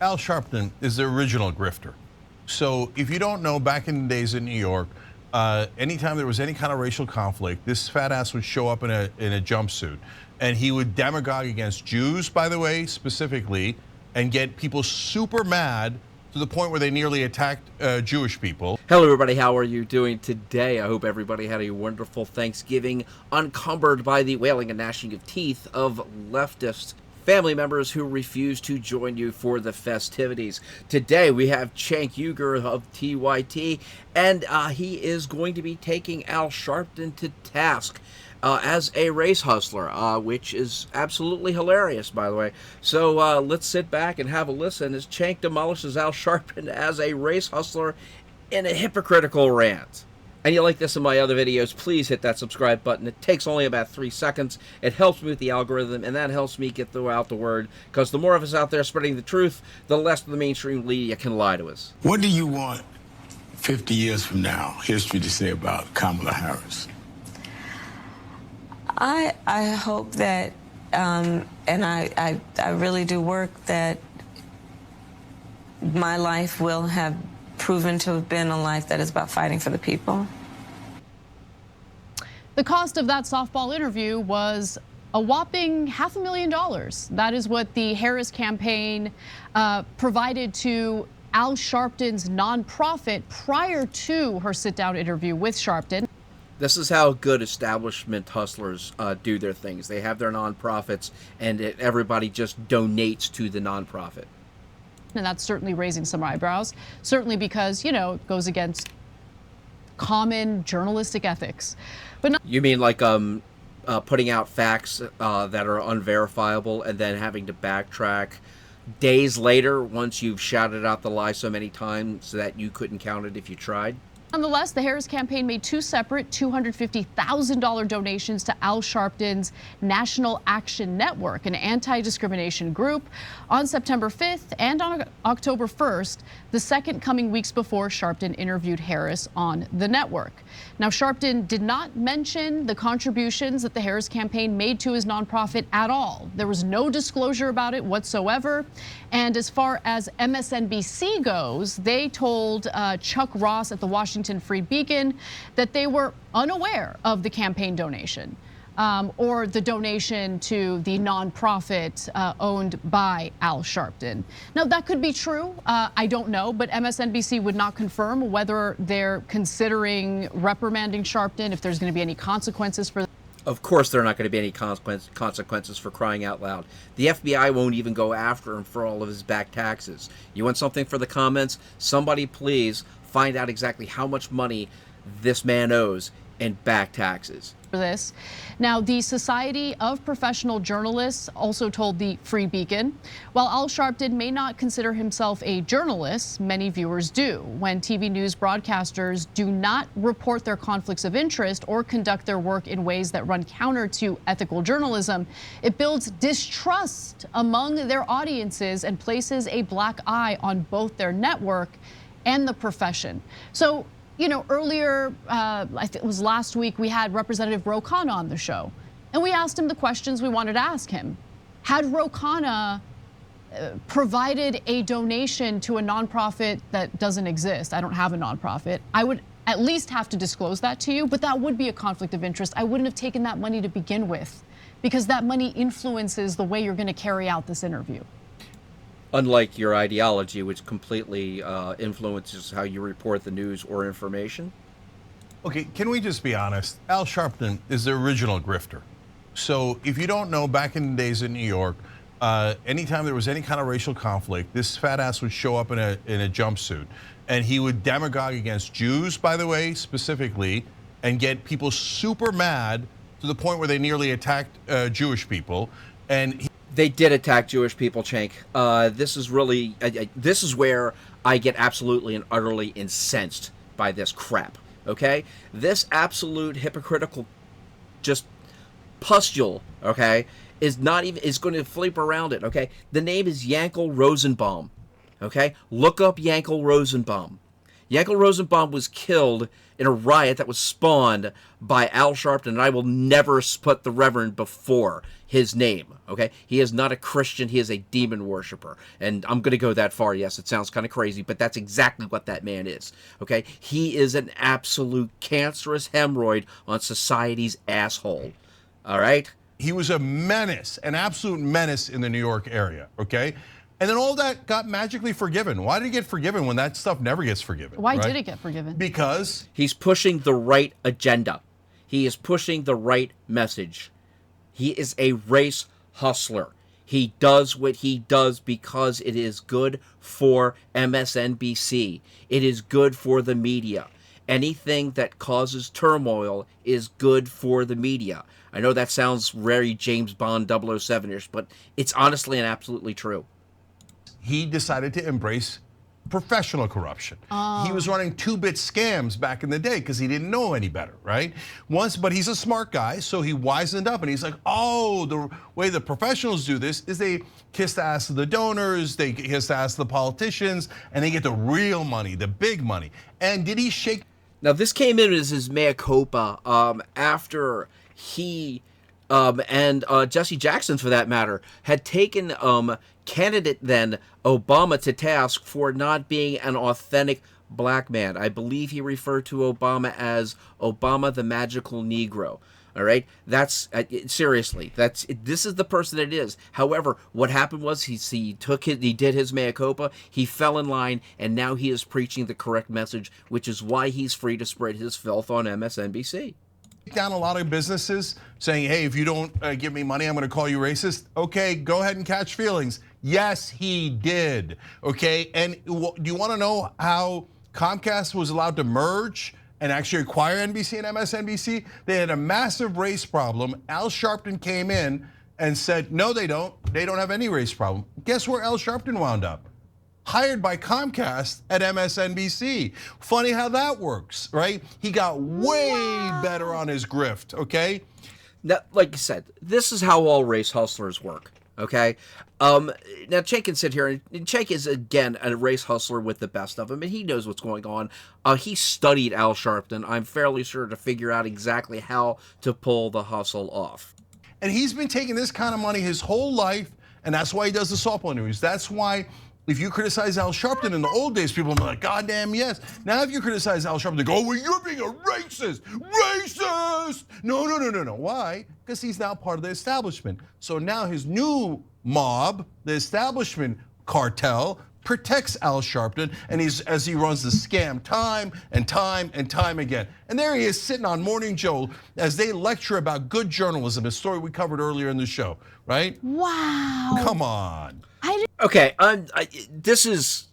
Al Sharpton is the original grifter. So if you don't know, back in the days in New York, anytime there was any kind of racial conflict, this fat ass would show up in a jumpsuit, and he would demagogue against Jews, by the way, specifically, and get people super mad to the point where they nearly attacked Jewish people. Hello everybody, how are you doing today? I hope everybody had a wonderful Thanksgiving, uncumbered by the wailing and gnashing of teeth of leftist family members who refuse to join you for the festivities. Today we have Cenk of TYT, and he is going to be taking Al Sharpton to task as a race hustler, which is absolutely hilarious, by the way. So let's sit back and have a listen as Cenk demolishes Al Sharpton as a race hustler in a hypocritical rant. And you like this in my other videos, please hit that subscribe button. It takes only about 3 seconds. It helps me with the algorithm, and that helps me get out the word, because the more of us out there spreading the truth, the less the mainstream media can lie to us. What do you want 50 years from now, history to say about Kamala Harris? I hope that, and I really do work, that my life will have proven to have been a life that is about fighting for the people. The cost of that softball interview was a whopping $500,000. That is what the Harris campaign provided to Al Sharpton's nonprofit prior to her sit-down interview with Sharpton. This is how good establishment hustlers do their things. They have their nonprofits, and everybody just donates to the nonprofit. And that's certainly raising some eyebrows, certainly because, you know, it goes against common journalistic ethics. But not you mean like putting out facts that are unverifiable and then having to backtrack days later once you've shouted out the lie so many times that you couldn't count it if you tried? Nonetheless, the Harris campaign made two separate $250,000 donations to Al Sharpton's National Action Network, an anti-discrimination group, on September 5th and on October 1st, the second coming weeks before Sharpton interviewed Harris on the network. Now, Sharpton did not mention the contributions that the Harris campaign made to his nonprofit at all. There was no disclosure about it whatsoever. And as far as MSNBC goes, they told Chuck Ross at the Washington Free Beacon that they were unaware of the campaign donation or the donation to the nonprofit owned by Al Sharpton. Now, that could be true. I don't know, but MSNBC would not confirm whether they're considering reprimanding Sharpton, if there's going to be any consequences for. Of course there are not going to be any consequences for crying out loud. The FBI won't even go after him for all of his back taxes. You want something for the comments? Somebody please find out exactly how much money this man owes in back taxes. For this. Now, the Society of Professional Journalists also told the Free Beacon, while Al Sharpton may not consider himself a journalist, many viewers do. When TV news broadcasters do not report their conflicts of interest or conduct their work in ways that run counter to ethical journalism, it builds distrust among their audiences and places a black eye on both their network and the profession. So, you know, earlier, I think it was last week, we had Representative Ro Khanna on the show, and we asked him the questions we wanted to ask him. Had Ro Khanna provided a donation to a nonprofit that doesn't exist, I don't have a nonprofit, I would at least have to disclose that to you, but that would be a conflict of interest. I wouldn't have taken that money to begin with, because that money influences the way you're going to carry out this interview. Unlike your ideology, which completely influences how you report the news or information. Okay, can we just be honest? Al Sharpton is the original grifter. So if you don't know, back in the days in New York, anytime there was any kind of racial conflict, this fat ass would show up in a jumpsuit, and he would demagogue against Jews, by the way, specifically, and get people super mad to the point where they nearly attacked Jewish people. And they did attack Jewish people, Cenk. This is really, this is where I get absolutely and utterly incensed by this crap, okay? This absolute hypocritical just pustule, okay, is not even, is going to flip around it, okay? The name is Yankel Rosenbaum, okay? Look up Yankel Rosenbaum. Yankel Rosenbaum was killed in a riot that was spawned by Al Sharpton, and I will never put the Reverend before his name, okay? He is not a Christian. He is a demon worshiper. And I'm going to go that far. Yes, it sounds kind of crazy, but that's exactly what that man is, okay? He is an absolute cancerous hemorrhoid on society's asshole, all right? He was a menace, an absolute menace in the New York area, okay? And then all that got magically forgiven. Why did it get forgiven when that stuff never gets forgiven? Why did it get forgiven? Because he's pushing the right agenda. He is pushing the right message. He is a race hustler. He does what he does because it is good for MSNBC. It is good for the media. Anything that causes turmoil is good for the media. I know that sounds very James Bond 007-ish, but it's honestly and absolutely true. he decided to embrace professional corruption. He was running 2-bit scams back in the day because he didn't know any better, right? But he's a smart guy, so he wisened up and he's like, oh, the way the professionals do this is they kiss the ass of the donors, they kiss the ass of the politicians, and they get the real money, the big money. And did he shake? Now this came in as his mea culpa after he and Jesse Jackson, for that matter, had taken candidate then Obama to task for not being an authentic black man. I believe he referred to Obama as Obama the Magical Negro. All right, that's seriously. This is the person it is. However, what happened was he did his mea culpa. He fell in line, and now he is preaching the correct message, which is why he's free to spread his filth on MSNBC. Down a lot of businesses saying, hey, if you don't give me money, I'm going to call you racist. Okay, go ahead and catch feelings. Yes, he did. Okay, and do you want to know how Comcast was allowed to merge and actually acquire NBC and MSNBC? They had a massive race problem. Al Sharpton came in and said, no, they don't. They don't have any race problem. Guess where Al Sharpton wound up? Hired by Comcast at MSNBC. Funny how that works, right? He got way better on his grift, okay? Now, like I said, this is how all race hustlers work, okay? Now, Cenk can sit here, and Cenk is, again, a race hustler with the best of them, and he knows what's going on. He studied Al Sharpton, I'm fairly sure, to figure out exactly how to pull the hustle off. And he's been taking this kind of money his whole life, and that's why he does the softball news. That's why if you criticize Al Sharpton in the old days, people are like, God damn yes. Now if you criticize Al Sharpton, they go, oh, well, you're being a racist. Racist! No. Why? Because he's now part of the establishment. So now his new mob, the establishment cartel, protects Al Sharpton, and as he runs the scam time and time again. And there he is sitting on Morning Joe as they lecture about good journalism, a story we covered earlier in the show, right? Wow. Come on. Okay, this is...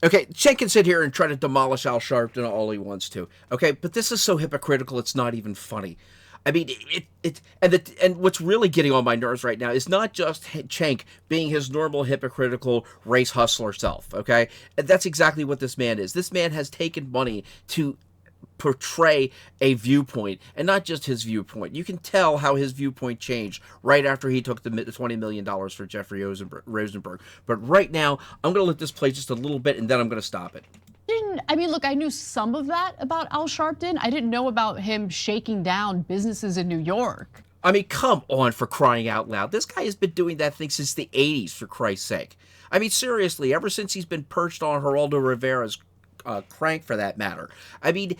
Okay, Cenk can sit here and try to demolish Al Sharpton all he wants to. Okay, but this is so hypocritical, it's not even funny. I mean, and what's really getting on my nerves right now is not just Cenk being his normal hypocritical race hustler self, okay? That's exactly what this man is. This man has taken money to portray a viewpoint, and not just his viewpoint. You can tell how his viewpoint changed right after he took the $20 million for Jeffrey Rosenberg. But right now, I'm going to let this play just a little bit, and then I'm going to stop it. I mean, look, I knew some of that about Al Sharpton. I didn't know about him shaking down businesses in New York. I mean, come on, for crying out loud. This guy has been doing that thing since the 80s, for Christ's sake. I mean, seriously, ever since he's been perched on Geraldo Rivera's crank, for that matter. I mean,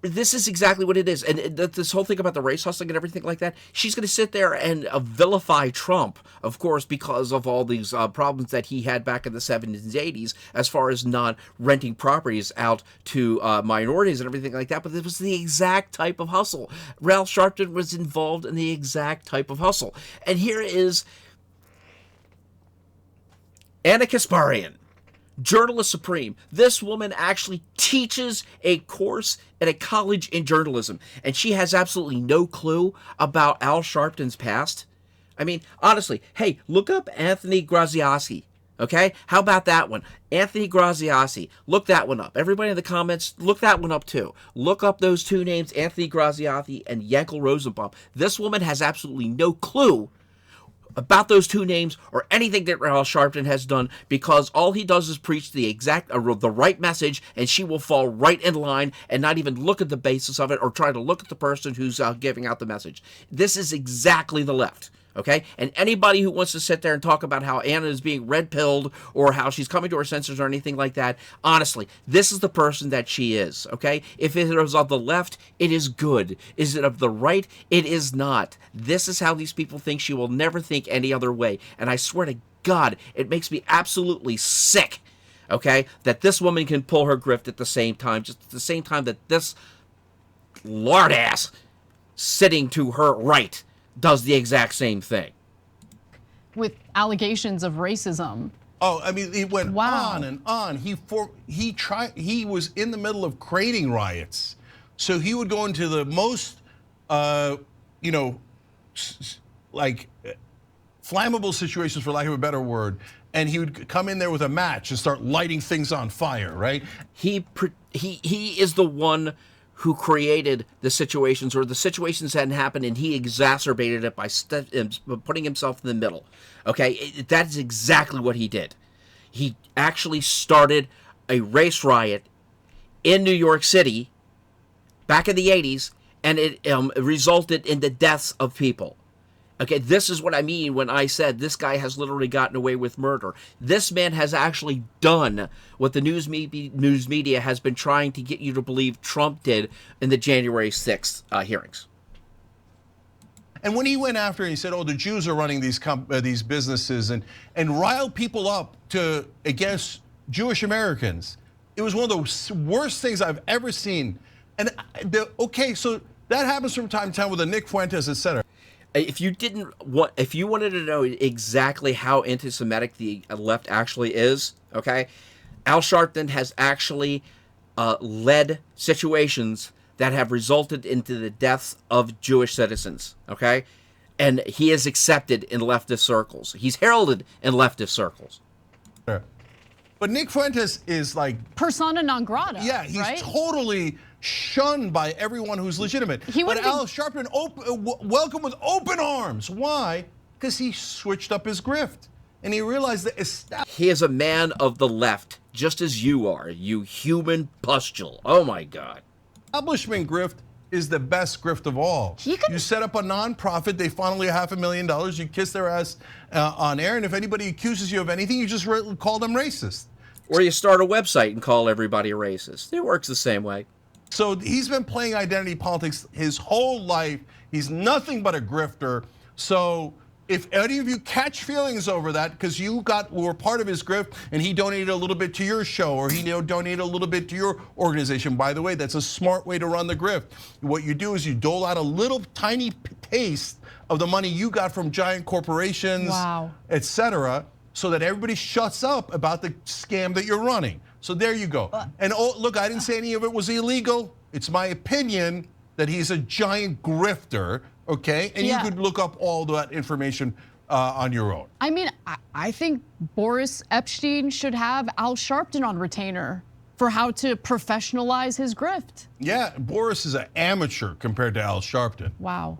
this is exactly what it is. And this whole thing about the race hustling and everything like that, she's going to sit there and vilify Trump, of course, because of all these problems that he had back in the 70s and 80s as far as not renting properties out to minorities and everything like that. But it was the exact type of hustle. Ralph Sharpton was involved in the exact type of hustle. And here is Anna Kasparian, Journalist Supreme. This woman actually teaches a course at a college in journalism, and she has absolutely no clue about Al Sharpton's past. I mean, honestly, hey, look up Anthony Graziasi, okay? How about that one? Anthony Graziasi. Look that one up. Everybody in the comments, look that one up too. Look up those two names, Anthony Graziasi and Yankel Rosenbaum. This woman has absolutely no clue about those two names or anything that Al Sharpton has done, because all he does is preach the the right message, and she will fall right in line and not even look at the basis of it or try to look at the person who's giving out the message. This is exactly the left. Okay? And anybody who wants to sit there and talk about how Anna is being red-pilled or how she's coming to her senses or anything like that, honestly, this is the person that she is. Okay? If it is of the left, it is good. Is it of the right? It is not. This is how these people think. She will never think any other way. And I swear to God, it makes me absolutely sick, okay, that this woman can pull her grift at the same time, just at the same time that this lard ass sitting to her right does the exact same thing. With allegations of racism. Oh, I mean, it went Wow. on and on. He was in the middle of creating riots, so he would go into the most, like flammable situations, for lack of a better word, and he would come in there with a match and start lighting things on fire. Right? He is the one who created the situations, or the situations hadn't happened, and he exacerbated it by putting himself in the middle. Okay, that is exactly what he did. He actually started a race riot in New York City back in the 80s, and it resulted in the deaths of people. Okay, this is what I mean when I said this guy has literally gotten away with murder. This man has actually done what the news media has been trying to get you to believe Trump did in the January 6th hearings. And when he went after it, he said, "Oh, the Jews are running these businesses," and riled people up against Jewish Americans. It was one of the worst things I've ever seen. And okay, so that happens from time to time with the Nick Fuentes, etc. If you wanted to know exactly how anti-Semitic the left actually is, okay, Al Sharpton has actually led situations that have resulted into the deaths of Jewish citizens, okay? And he is accepted in leftist circles. He's heralded in leftist circles. But Nick Fuentes is like Persona non grata. yeah, he's right? totally shunned by everyone who's legitimate. He but wouldn't Al Sharpton welcomed with open arms. Why? Because he switched up his grift. And he realized that He is a man of the left, just as you are, you human pustule. Oh my God. establishment grift is the best grift of all. You set up a nonprofit, they funnel you $500,000, you kiss their ass on air, and if anybody accuses you of anything, you just call them racist. Or you start a website and call everybody a racist. It works the same way. So he's been playing identity politics his whole life. He's nothing but a grifter. So if any of you catch feelings over that because you were part of his grift and he donated a little bit to your show or he donated a little bit to your organization, by the way, that's a smart way to run the grift. What you do is you dole out a little tiny taste of the money you got from giant corporations, etc., so that everybody shuts up about the scam that you're running. So there you go. And look, I didn't say any of it was illegal. It's my opinion that he's a giant grifter, okay? And you could look up all that information on your own. I mean, I think Boris Epstein should have Al Sharpton on retainer for how to professionalize his grift. Yeah, Boris is an amateur compared to Al Sharpton. Wow.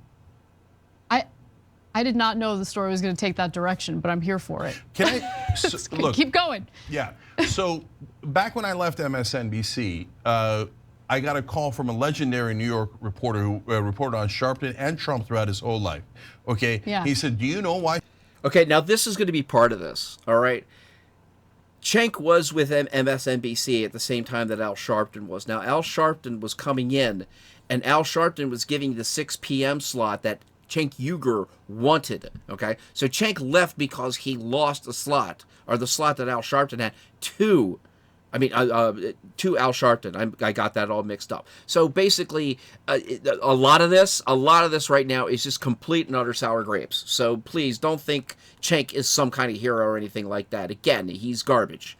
I did not know the story was going to take that direction, but I'm here for it. Can I look? Keep going. Yeah. So back when I left MSNBC, I got a call from a legendary New York reporter who reported on Sharpton and Trump throughout his whole life. Okay. Yeah. He said, "Do you know why?" Okay, now this is going to be part of this. All right. Cenk was with MSNBC at the same time that Al Sharpton was. Now Al Sharpton was coming in, and Al Sharpton was giving the 6 p.m. slot that Cenk Uygur wanted, okay? So Cenk left because he lost the slot, or the slot that Al Sharpton had, to Al Sharpton. I got that all mixed up. So basically, a lot of this right now is just complete and utter sour grapes. So please don't think Cenk is some kind of hero or anything like that. Again, he's garbage.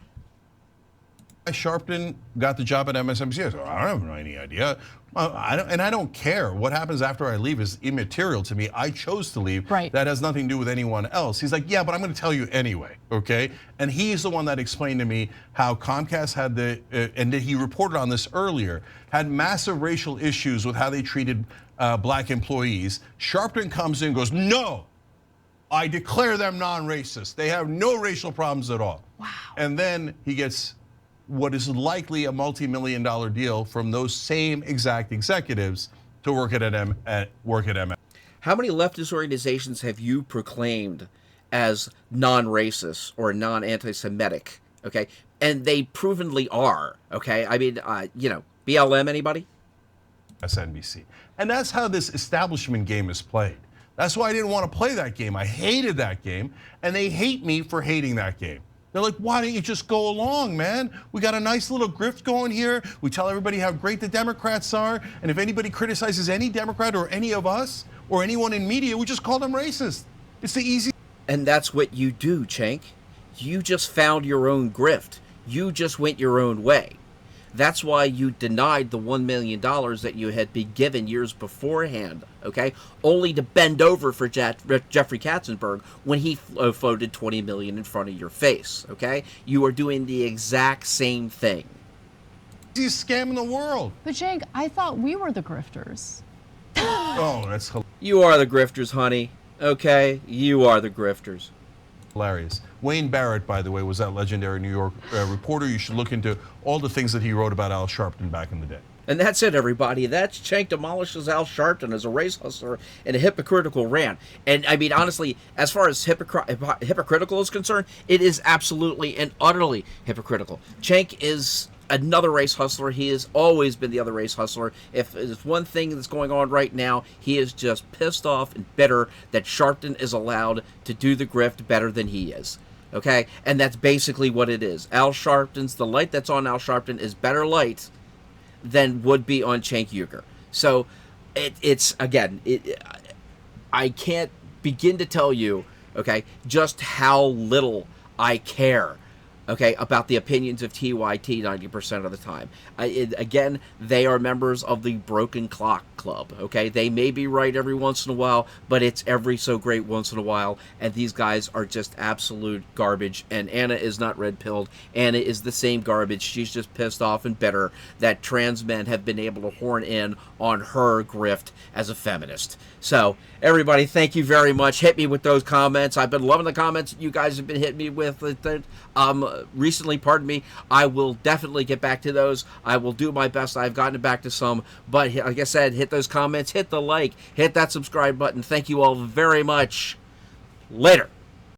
Sharpton got the job at MSNBC. I said, I don't have any idea. I don't care. What happens after I leave is immaterial to me. I chose to leave. Right. That has nothing to do with anyone else. He's like, yeah, but I'm going to tell you anyway, okay? And he's the one that explained to me how Comcast had and he reported on this earlier, had massive racial issues with how they treated black employees. Sharpton comes in and goes, no, I declare them non-racist. They have no racial problems at all. Wow. And then he gets what is likely a multi-million-dollar deal from those same exact executives to work at MS. How many leftist organizations have you proclaimed as non-racist or non-anti-Semitic? Okay, and they provenly are. Okay, I mean, BLM. Anybody? SNBC. And that's how this establishment game is played. That's why I didn't want to play that game. I hated that game, and they hate me for hating that game. They're like, why don't you just go along, man? We got a nice little grift going here. We tell everybody how great the Democrats are, and if anybody criticizes any Democrat or any of us or anyone in media, we just call them racist. It's the easy. And that's what you do, Cenk. You just found your own grift. You just went your own way. That's why you denied the $1 million that you had been given years beforehand, okay? Only to bend over for Jeffrey Katzenberg when he floated $20 million in front of your face, okay? You are doing the exact same thing. Easiest scam in the world. But Cenk, I thought we were the grifters. Oh, that's You are the grifters, honey, okay? You are the grifters. hilarious. Wayne Barrett, by the way, was that legendary New York reporter. You should look into all the things that he wrote about Al Sharpton back in the day. And that's it, everybody. That's Cenk demolishes Al Sharpton as a race hustler and a hypocritical rant. And I mean, honestly, as far as hypocritical is concerned, it is absolutely and utterly hypocritical. Cenk is another race hustler. He has always been the other race hustler. If there's one thing that's going on right now, he is just pissed off and bitter that Sharpton is allowed to do the grift better than he is. Okay? And that's basically what it is. The light that's on Al Sharpton is better light than would be on Cenk Uygur. So I can't begin to tell you, okay, just how little I care, okay, about the opinions of TYT 90% of the time. Again, they are members of the Broken Clock Club, okay? They may be right every once in a while, but it's every so great once in a while, and these guys are just absolute garbage, and Anna is not red-pilled. Anna is the same garbage. She's just pissed off and bitter that trans men have been able to horn in on her grift as a feminist. So, everybody, thank you very much. Hit me with those comments. I've been loving the comments that you guys have been hitting me with recently, pardon me. I will definitely get back to those. I will do my best. I've gotten back to some, but like I said, hit those comments, hit the like, hit that subscribe button. Thank you all very much. Later.